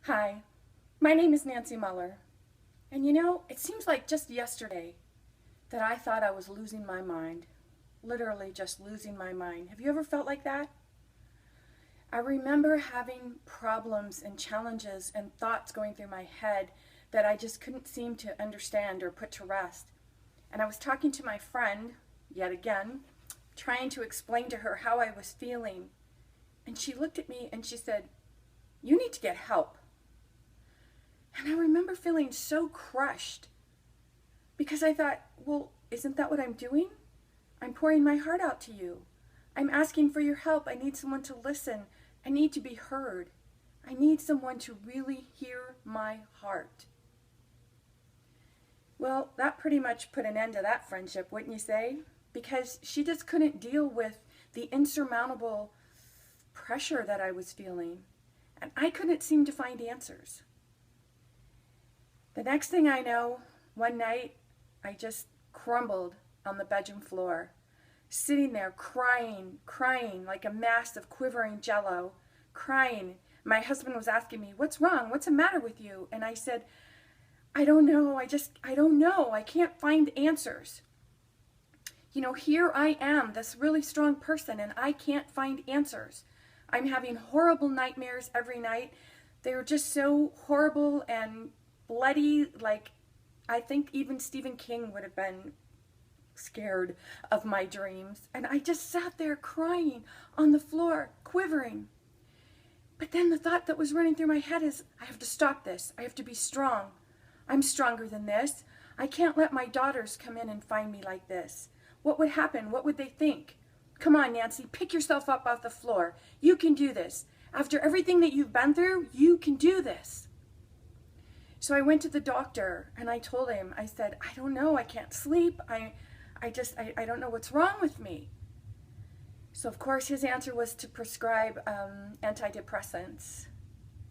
Hi, my name is Nancy Mueller, and it seems like just yesterday that I thought I was losing my mind. Literally just losing my mind. Have you ever felt like that? I remember having problems and challenges and thoughts going through my head that I just couldn't seem to understand or put to rest. And I was talking to my friend, yet again, trying to explain to her how I was feeling. And she looked at me and she said, "You need to get help." And I remember feeling so crushed because I thought, well, isn't that what I'm doing? I'm pouring my heart out to you. I'm asking for your help. I need someone to listen. I need to be heard. I need someone to really hear my heart. Well, that pretty much put an end to that friendship, wouldn't you say? Because she just couldn't deal with the insurmountable pressure that I was feeling. And I couldn't seem to find answers. The next thing I know, one night, I just crumbled on the bedroom floor, sitting there crying like a mass of quivering jello, crying. My husband was asking me, "What's wrong? What's the matter with you?" And I said, "I don't know. I don't know. I can't find answers. Here I am, this really strong person, and I can't find answers. I'm having horrible nightmares every night. They're just so horrible and bloody, like I think even Stephen King would have been scared of my dreams." And I just sat there crying on the floor, quivering. But then the thought that was running through my head is, I have to stop this. I have to be strong. I'm stronger than this. I can't let my daughters come in and find me like this. What would happen? What would they think? Come on, Nancy, pick yourself up off the floor. You can do this. After everything that you've been through, you can do this. So I went to the doctor and I told him, I said, "I don't know, I can't sleep. I don't know what's wrong with me." So of course his answer was to prescribe antidepressants.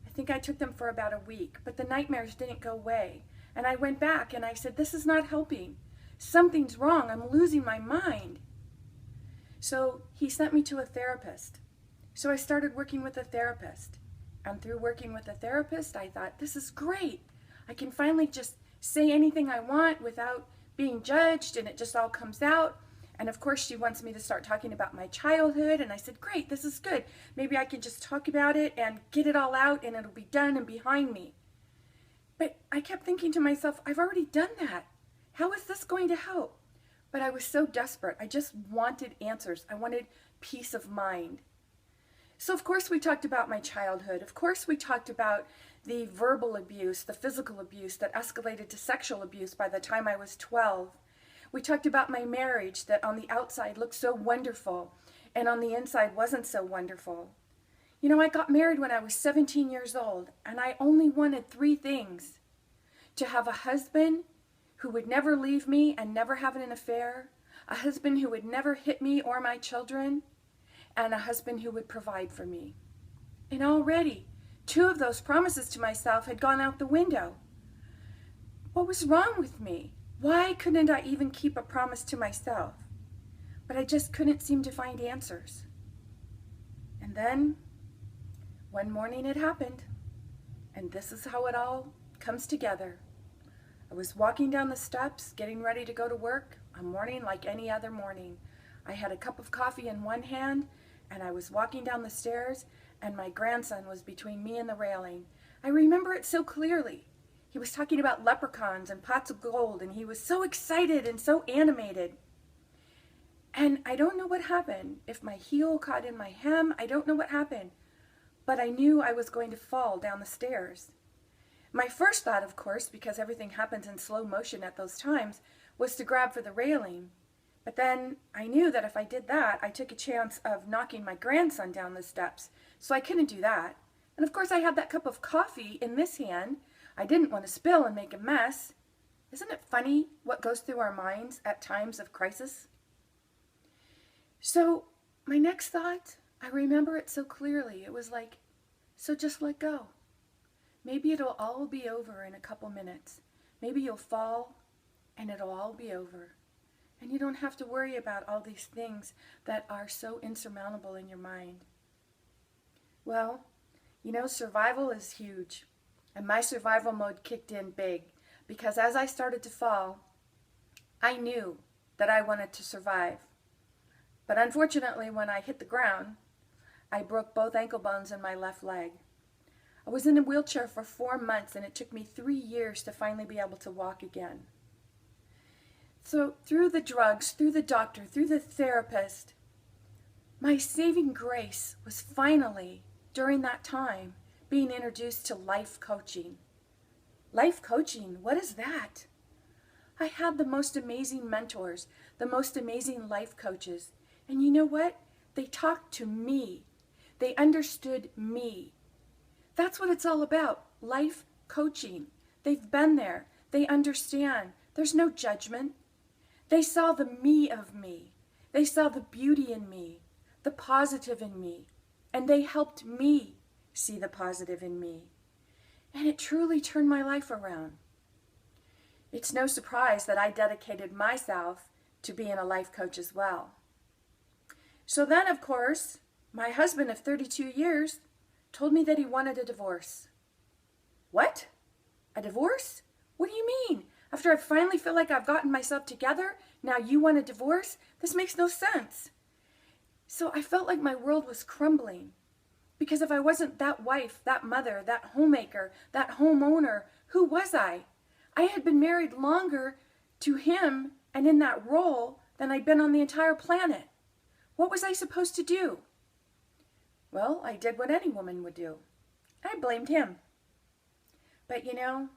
I think I took them for about a week, but the nightmares didn't go away. And I went back and I said, "This is not helping. Something's wrong. I'm losing my mind." So he sent me to a therapist. So I started working with a therapist. And through working with a therapist, I thought, this is great. I can finally just say anything I want without being judged, and it just all comes out. And of course, she wants me to start talking about my childhood. And I said, great, this is good. Maybe I can just talk about it and get it all out, and it'll be done and behind me. But I kept thinking to myself, I've already done that. How is this going to help? But I was so desperate. I just wanted answers. I wanted peace of mind. So of course we talked about my childhood. Of course we talked about the verbal abuse, the physical abuse that escalated to sexual abuse by the time I was 12. We talked about my marriage that on the outside looked so wonderful and on the inside wasn't so wonderful. I got married when I was 17 years old, and I only wanted three things: to have a husband who would never leave me and never have an affair, a husband who would never hit me or my children, and a husband who would provide for me. And already, two of those promises to myself had gone out the window. What was wrong with me? Why couldn't I even keep a promise to myself? But I just couldn't seem to find answers. And then, one morning it happened, and this is how it all comes together. I was walking down the steps, getting ready to go to work, a morning like any other morning. I had a cup of coffee in one hand, and I was walking down the stairs, and my grandson was between me and the railing. I remember it so clearly. He was talking about leprechauns and pots of gold, and he was so excited and so animated. And I don't know what happened. If my heel caught in my hem, I don't know what happened. But I knew I was going to fall down the stairs. My first thought, of course, because everything happens in slow motion at those times, was to grab for the railing. But then I knew that if I did that, I took a chance of knocking my grandson down the steps. So I couldn't do that. And of course I had that cup of coffee in this hand. I didn't want to spill and make a mess. Isn't it funny what goes through our minds at times of crisis? So my next thought, I remember it so clearly. It was like, so just let go. Maybe it'll all be over in a couple minutes. Maybe you'll fall and it'll all be over. And you don't have to worry about all these things that are so insurmountable in your mind. Well, survival is huge. And my survival mode kicked in big because as I started to fall, I knew that I wanted to survive. But unfortunately, when I hit the ground, I broke both ankle bones in my left leg. I was in a wheelchair for 4 months, and it took me 3 years to finally be able to walk again. So through the drugs, through the doctor, through the therapist, my saving grace was finally, during that time, being introduced to life coaching. Life coaching, what is that? I had the most amazing mentors, the most amazing life coaches. And you know what? They talked to me. They understood me. That's what it's all about, life coaching. They've been there. They understand. There's no judgment. They saw the me of me. They saw the beauty in me, the positive in me, and they helped me see the positive in me. And it truly turned my life around. It's no surprise that I dedicated myself to being a life coach as well. So then, of course, my husband of 32 years told me that he wanted a divorce. What? A divorce? What do you mean? After I finally feel like I've gotten myself together, now you want a divorce? This makes no sense. So I felt like my world was crumbling. Because if I wasn't that wife, that mother, that homemaker, that homeowner, who was I? I had been married longer to him and in that role than I'd been on the entire planet. What was I supposed to do? Well, I did what any woman would do. I blamed him. But you know,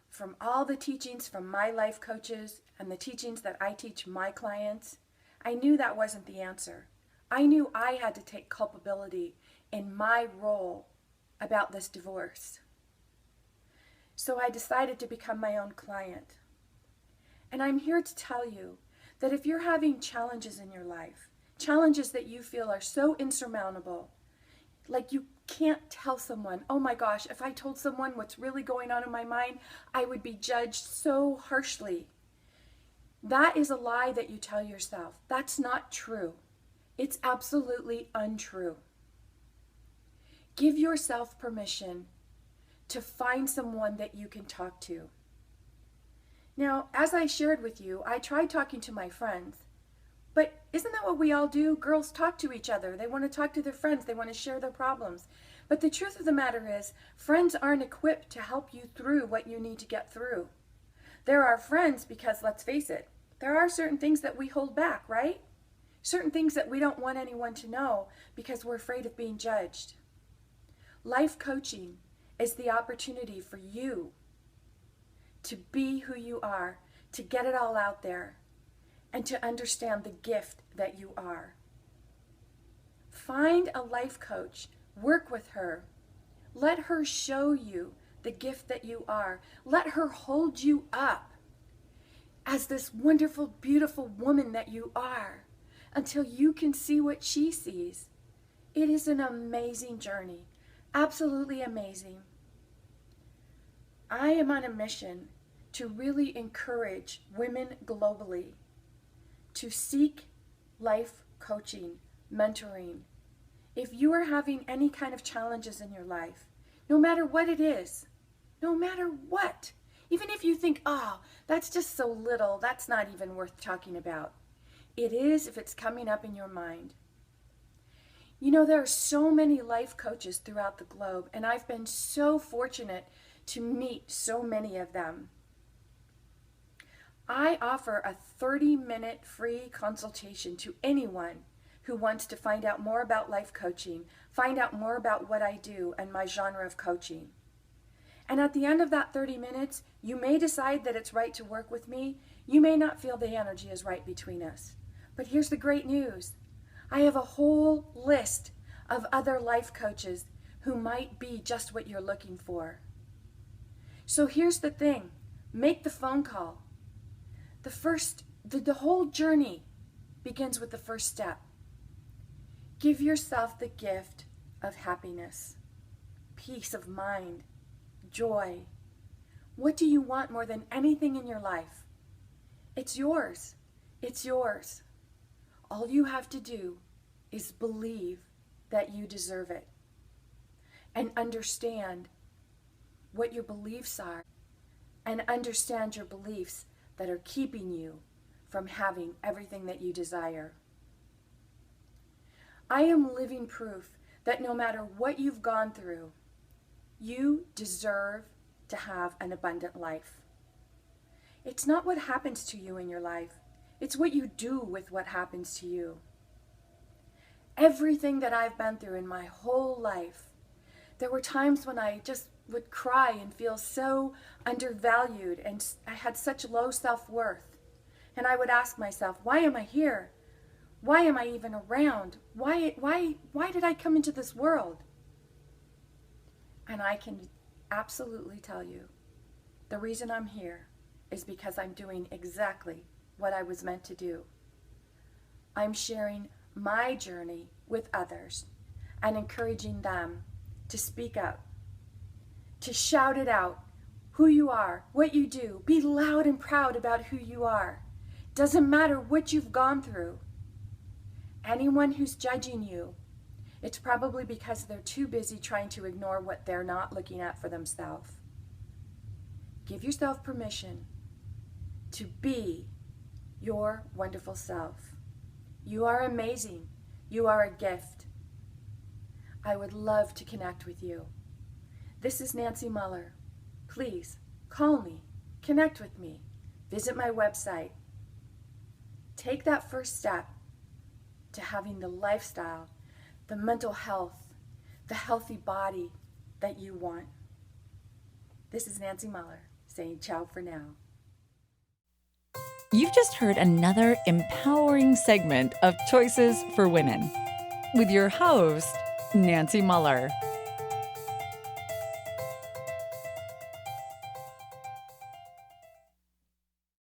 from all the teachings from my life coaches and the teachings that I teach my clients, I knew that wasn't the answer. I knew I had to take culpability in my role about this divorce. So I decided to become my own client. And I'm here to tell you that if you're having challenges in your life, challenges that you feel are so insurmountable, like you can't tell someone, oh my gosh, if I told someone what's really going on in my mind, I would be judged so harshly. That is a lie that you tell yourself. That's not true. It's absolutely untrue. Give yourself permission to find someone that you can talk to. Now, as I shared with you, I tried talking to my friends. But isn't that what we all do? Girls talk to each other. They want to talk to their friends. They want to share their problems. But the truth of the matter is, friends aren't equipped to help you through what you need to get through. There are friends because, let's face it, there are certain things that we hold back, right? Certain things that we don't want anyone to know because we're afraid of being judged. Life coaching is the opportunity for you to be who you are, to get it all out there, and to understand the gift that you are. Find a life coach, work with her, let her show you the gift that you are. Let her hold you up as this wonderful, beautiful woman that you are until you can see what she sees. It is an amazing journey, absolutely amazing. I am on a mission to really encourage women globally to seek life coaching, mentoring. If you are having any kind of challenges in your life, no matter what it is, no matter what, even if you think, oh, that's just so little, that's not even worth talking about. It is if it's coming up in your mind. You know, there are so many life coaches throughout the globe, and I've been so fortunate to meet so many of them. I offer a 30-minute free consultation to anyone who wants to find out more about life coaching, find out more about what I do and my genre of coaching. And at the end of that 30 minutes, you may decide that it's right to work with me. You may not feel the energy is right between us. But here's the great news. I have a whole list of other life coaches who might be just what you're looking for. So here's the thing. Make the phone call. The whole journey begins with the first step. Give yourself the gift of happiness, peace of mind, joy. What do you want more than anything in your life? It's yours. It's yours. All you have to do is believe that you deserve it and understand what your beliefs are and understand your beliefs that are keeping you from having everything that you desire. I am living proof that no matter what you've gone through, you deserve to have an abundant life. It's not what happens to you in your life. It's what you do with what happens to you. Everything that I've been through in my whole life, there were times when I just would cry and feel so undervalued, and I had such low self-worth. And I would ask myself, why am I here? Why am I even around? Why did I come into this world? And I can absolutely tell you, the reason I'm here is because I'm doing exactly what I was meant to do. I'm sharing my journey with others and encouraging them to speak up, to shout it out, who you are, what you do. Be loud and proud about who you are. Doesn't matter what you've gone through. Anyone who's judging you, it's probably because they're too busy trying to ignore what they're not looking at for themselves. Give yourself permission to be your wonderful self. You are amazing. You are a gift. I would love to connect with you. This is Nancy Mueller. Please call me, connect with me, visit my website. Take that first step to having the lifestyle, the mental health, the healthy body that you want. This is Nancy Mueller saying ciao for now. You've just heard another empowering segment of Choices for Women with your host, Nancy Mueller.